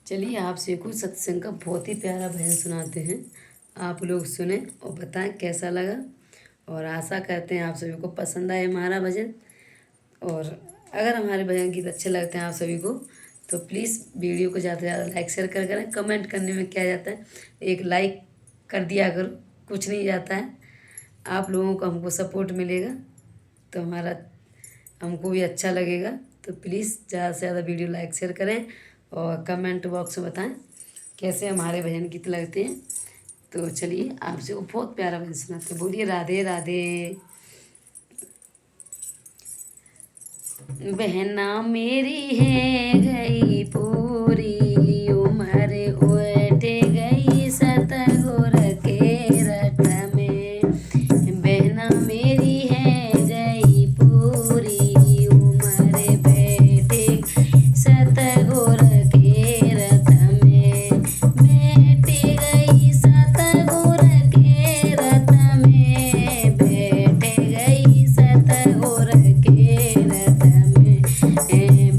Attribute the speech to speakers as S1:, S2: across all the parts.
S1: चलिए आपसे कुछ सत्संग का बहुत ही प्यारा भजन सुनाते हैं। आप लोग सुने और बताएं कैसा लगा। और आशा करते हैं आप सभी को पसंद आए हमारा भजन। और अगर हमारे भजन गीत अच्छे लगते हैं आप सभी को तो प्लीज़ वीडियो को ज़्यादा से ज़्यादा लाइक शेयर करें। कमेंट करने में क्या जाता है, एक लाइक कर दिया करो, कुछ नहीं जाता है। आप लोगों को हमको सपोर्ट मिलेगा तो हमको भी अच्छा लगेगा। तो प्लीज़ ज़्यादा से ज़्यादा वीडियो लाइक शेयर करें और कमेंट बॉक्स में बताएं कैसे हमारे भजन गीत लगते हैं। तो चलिए आपसे वो बहुत प्यारा भजन सुनाते हैं। बोलिए राधे राधे। बहना मेरी है गई पूरी उम्र उठ गई सतगुर के रट में। बहना मेरी है गई पूरी उम्र बैठ सतगुर के रथ में। बैठ गई सतगुर के रथ में। बैठ गई सतगुर के रथ में।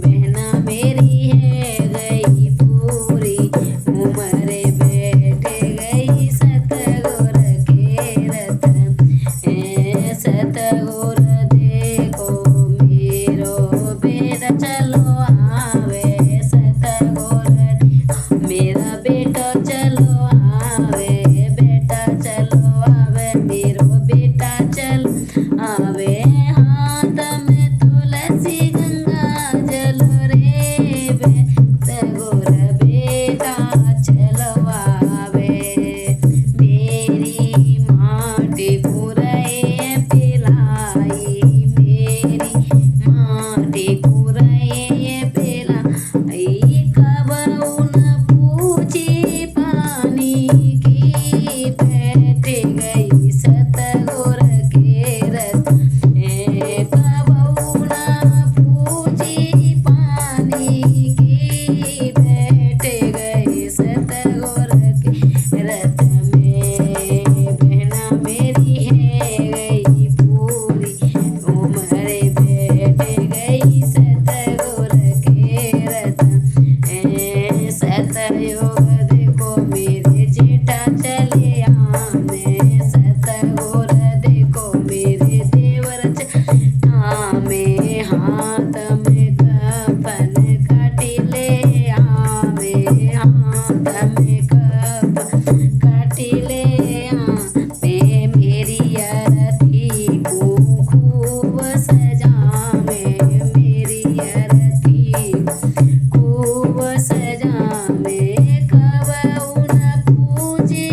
S1: बहना मेरी है गई पूरी उम्र बैठ गई सतगुर के रथ में। सतगुर देखो मेरो बेटा चलो आवे। सतगुर मेरा बेटा चलो आवे। बेटा चलो आवे मेरो बेटा चलो आवे। हाथ में तुलसी गंगा जल रे। सतगुर बेटा चलो आवे। मेरी माटी कुरई पिलाई। मेरी माटी कुरई पिलाई। कबहू न पूछी पानी की। बैठ गई सतगुर के रथ। कबहू न पूछी पानी की। बैठ गई सतगुर के रथ में। बहना मेरी है गई पूरी उम्र बैठ गई सतगुर के रथ। सतयुग देखो मेरे जेठा चले आने। सतगुर देखो मेरे देवर आमे। हाथ में कफन काटी ले आवे। हाथ में कफन काटी ले आवे। मेरी अरथी को खूब सजावे। मेरी अरथी खूब सजावे। कबहू न पूछी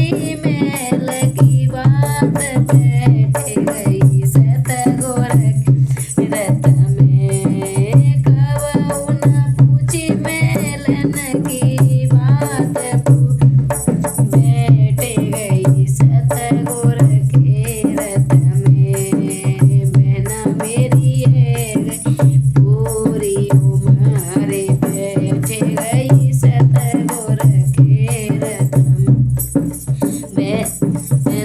S1: मैल की बात। बैठ गई सतगुर के रथ में। कबहू न पूछी मैलन की बात। बैठ गई सतगुर के रथ में। बहना मेरी है गई पूरी उम्र बैठ गई सतगुर के रथ में।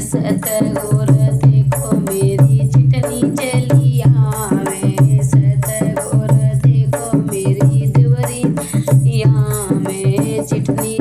S1: सतगुर देखो मेरी चिटनी चली आवे। सतगुर देखो मेरी देवरी में चिटनी